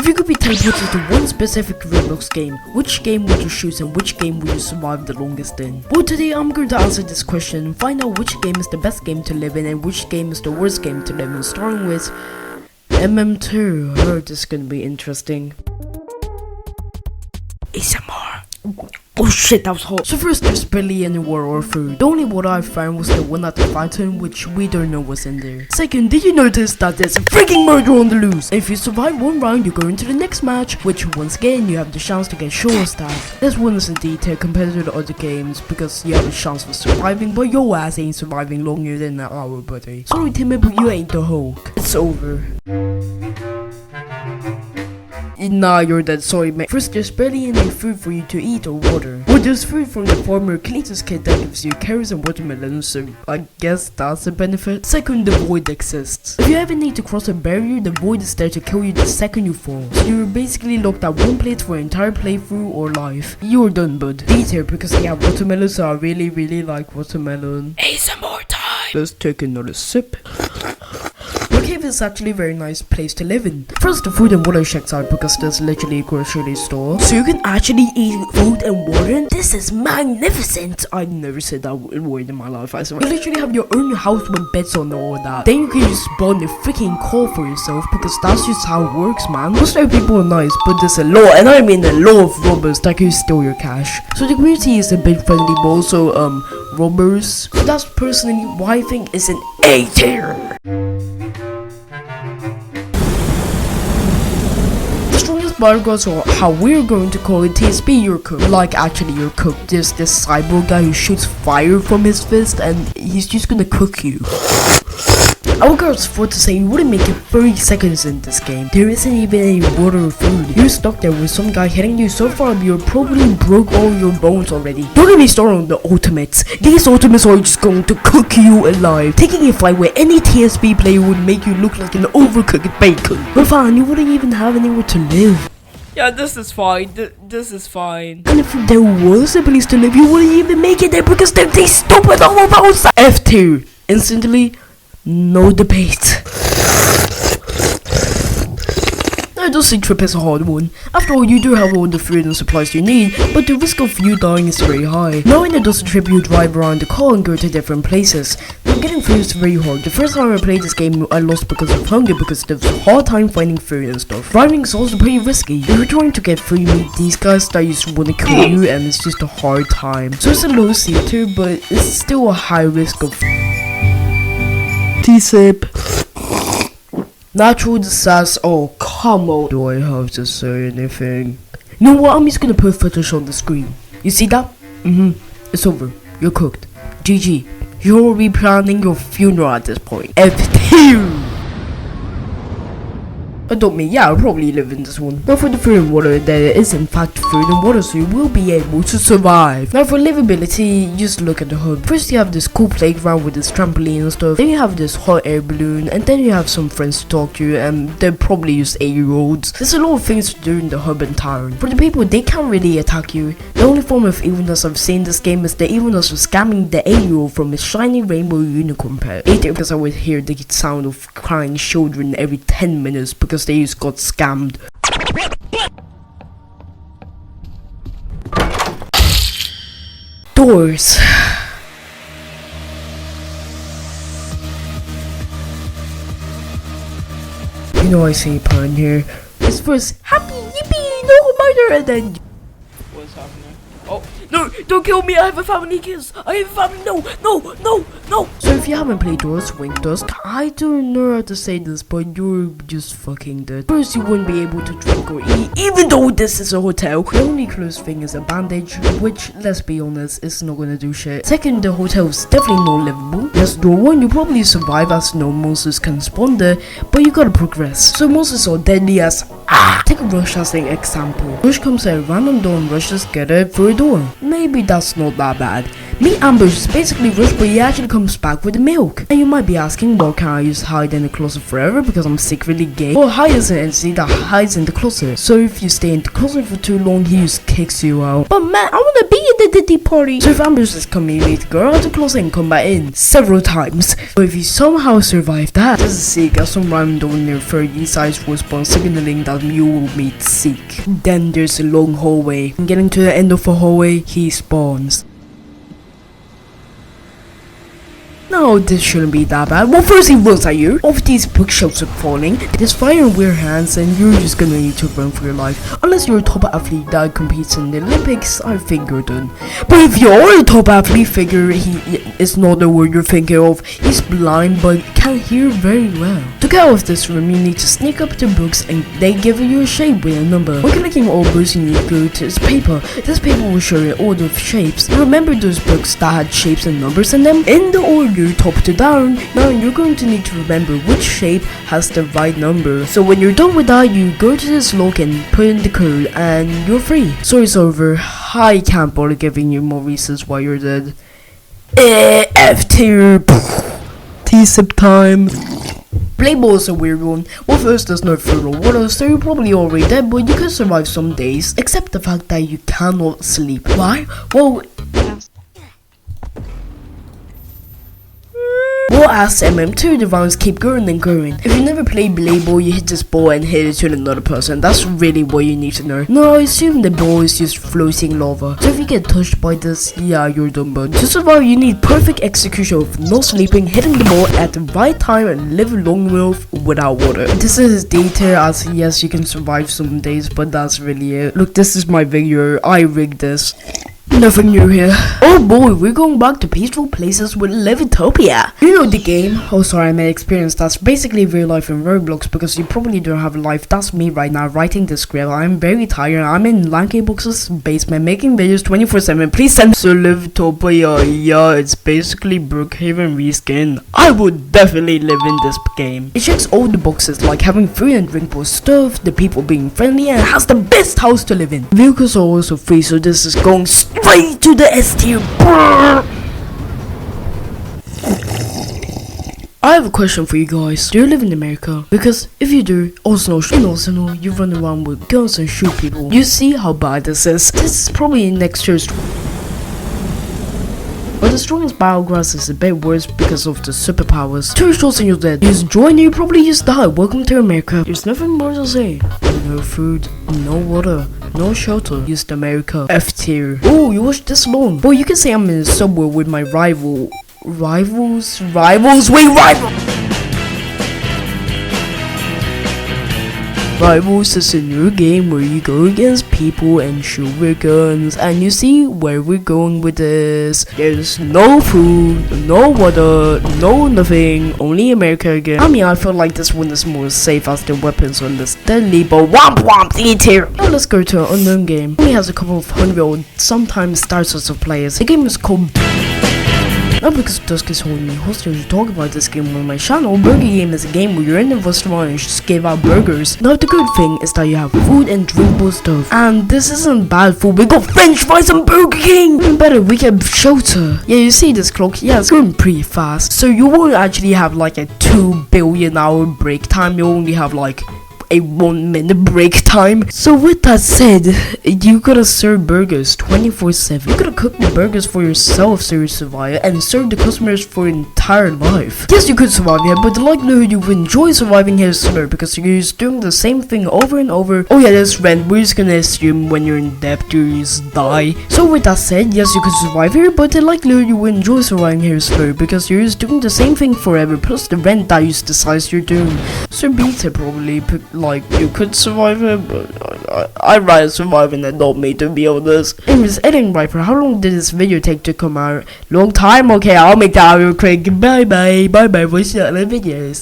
If you could be teleported to one specific Roblox game, which game would you choose and which game would you survive the longest in? Well, today I'm going to answer this question and find out which game is the best game to live in and which game is the worst game to live in, starting with MM2. I heard this is going to be interesting. ASMR. Oh shit, that was hot. So first, there's barely any water or food. The only water I found was the one at the fountain, which we don't know what's in there. Second, did you notice that there's a freaking murder on the loose? If you survive one round, you go into the next match, which once again, you have the chance to get sure staff. This one is in detail compared to the other games, because you have a chance of surviving, but your ass ain't surviving longer than an hour, buddy. Sorry Timmy, but you ain't the Hulk. It's over. Nah, you're dead, sorry mate. First, there's barely any food for you to eat or water. Well, there's food from the farmer Cletus kit that gives you carrots and watermelons, so I guess that's a benefit. Second, the void exists. If you ever need to cross a barrier, the void is there to kill you the second you fall. So you're basically locked at one place for an entire playthrough or life. You're done, bud. Detail, because they have watermelon, so I really like watermelon. ASMR time! Let's take another sip. Brookhaven is actually a very nice place to live in. First, the food and water checks out because there's literally a grocery store, so you can actually eat food and water. This is magnificent. I never said that word in my life, I swear. You literally have your own house with beds on and all that. Then you can just spawn a freaking car for yourself because that's just how it works, man. Most of the people are nice, but there's a law, and I mean a law of robbers that can steal your cash. So the community is a bit friendly, but also robbers. So that's personally why I think it's an A tier. Battlegrounds, or how we're going to call it, TSP your cook. Like actually your cook. There's this cyborg guy who shoots fire from his fist and he's just gonna cook you. I would go as far to say you wouldn't make it 30 seconds in this game. There isn't even any water or food. You're stuck there with some guy hitting you so far you're probably broke all your bones already. Don't get me started on the ultimates. These ultimates are just going to cook you alive. Taking a fight where any TSP player would make you look like an overcooked bacon. But fine, you wouldn't even have anywhere to live. Yeah, this is fine. This is fine. And if there was a place to live, you wouldn't even make it there because they're stupid all about F2. Instantly, no debate. I don't think trip is a hard one. After all, you do have all the food and supplies you need, but the risk of you dying is very high. Knowing that doesn't trip, you drive around the car and go to different places. Now getting food is very hard. The first time I played this game, I lost because of hunger because there was a hard time finding food and stuff. Driving is also pretty risky. If you're trying to get free meat, these guys that just want to kill you and it's just a hard time. So it's a low C2, but it's still a high risk of T-sip. Natural disaster. Oh, come on. Do I have to say anything? You know what? I'm just gonna put footage on the screen. You see that? It's over. You're cooked. GG. You're replanning your funeral at this point. F2. Adopt me, yeah, I'll probably live in this one. Now for the food and water, there is in fact food and water, so you will be able to survive. Now for livability, just look at the hub. First you have this cool playground with this trampoline and stuff. Then you have this hot air balloon, and then you have some friends to talk to, and they're probably just 8-year-olds. There's a lot of things to do in the hub and town. For the people, they can't really attack you. The only form of evilness I've seen in this game is the evilness of scamming the 8-year-old from his shiny rainbow unicorn pet. Because I would hear the sound of crying children every 10 minutes because they just got scammed. Doors. You know I see a pun here. It's first happy yippee no murder and then What's happening? Oh no! Don't kill me! I have a family, kids! I have a family! No! So if you haven't played Doors, Wink Dusk, I don't know how to say this, but you're just fucking dead. First, you wouldn't be able to drink or eat, even though this is a hotel. The only close thing is a bandage, which, let's be honest, is not gonna do shit. Second, the hotel is definitely not livable. Yes, door one, you probably survive as no monsters can spawn there, but you gotta progress. So monsters are deadly as Take Rush as an example. Rush comes at a random door and Rush just get it through a door. Maybe that's not that bad. Meat ambush is basically rich, but he actually comes back with the milk. And you might be asking, well, can I just hide in the closet forever because I'm secretly gay? Well, hide is an entity that hides in the closet. So if you stay in the closet for too long, he just kicks you out. But man, I wanna be at the Diddy party. So if ambush is coming, you need to go out the closet and come back in several times. But if you somehow survive that, just seek out some random near 30 size response signaling that you will meet Seek. Then there's a long hallway. Getting to the end of the hallway, he spawns. No, this shouldn't be that bad. Well, first he runs at you. All of these bookshelves are falling. There's fire in weird hands and you're just gonna need to run for your life. Unless you're a top athlete that competes in the Olympics, I think you're done. But if you're a top athlete figure, it's not the word you're thinking of. He's blind but can hear very well. To get out of this room, you need to sneak up to books and they give you a shape with a number. When clicking all books, you need to go to this paper. This paper will show you an order of shapes. Remember those books that had shapes and numbers in them? In the order top to down. Now you're going to need to remember which shape has the right number. So when you're done with that, you go to this log and put in the code and you're free. So it's over. I can't bother giving you more reasons why you're dead. F tier. T-sip time. Liveable is a weird one. Well, first there's no food or water, so you're probably already dead, but you can survive some days, except the fact that you cannot sleep. Why? Well, as MM2, the rounds keep going and going. If you never played Liveable, you hit this ball and hit it to another person. That's really what you need to know. Now, I assume the ball is just floating lava. So if you get touched by this, yeah, you're done. But to survive, you need perfect execution of no sleeping, hitting the ball at the right time, and live long enough without water. This is data as yes, you can survive some days, but that's really it. Look, this is my video. I rigged this. Nothing new here. Oh boy, we're going back to peaceful places with Liveitopia. You know the game? Oh sorry, I meant experience. That's basically real life in Roblox because you probably don't have a life. That's me right now writing the script. I'm very tired. I'm in Lankybox's basement making videos 24/7. Please send. So Liveitopia, yeah, it's basically Brookhaven reskin. I would definitely live in this game. It checks all the boxes like having food and drinkable stuff, the people being friendly, and has the best house to live in. Vehicles are also free, so this is going straight to the S tier. I have a question for you guys. Do you live in America? Because if you do, also know you run around with guns and shoot people. You see how bad this is? This is probably next year's. But the strongest battlegrounds is a bit worse because of the superpowers. 2 shots and you're dead. You just join, you probably just die. Welcome to America. There's nothing more to say. No food, no water, no shelter. Just America. F tier. Oh, you watched this alone. Boy, you can say I'm in the subway with my rivals. Rivals is a new game where you go against people and shoot with guns, and you see where we're going with this. There's no food, no water, no nothing, only America again. I mean, I feel like this one is more safe as the weapons are less deadly, but womp eat here. Now let's go to an unknown game. It only has a couple of hundred or sometimes thousands of players. The game is called Not because Dusk is holding me hostage to talk about this game on my channel. Burger Game is a game where you're in a restaurant and you just give out burgers. Now the good thing is that you have food and drinkable stuff. And this isn't bad food, we got french fries and Burger King! Even better, we get shelter. Yeah, you see this clock? Yeah, it's going pretty fast. So you won't actually have like a 2 billion hour break time, you only have like a 1 minute break time. So with that said, you gotta serve burgers 24/7. You gotta cook the burgers for yourself so you survive and serve the customers for your entire life. Yes, you could survive here, but the likelihood you will enjoy surviving here is low because you're just doing the same thing over and over. Oh yeah, there's rent. We're just gonna assume when you're in debt you just die. So with that said, yes, you could survive here, but the likelihood you will enjoy surviving here is low because you're just doing the same thing forever plus the rent that you decide you're doing. So beta probably like you could survive it, but I'd rather survive in that, not me, to be honest. Anyways, editing Riper, how long did this video take to come out? Long time? Okay, I'll make that real quick. Bye bye, we'll see you in the videos.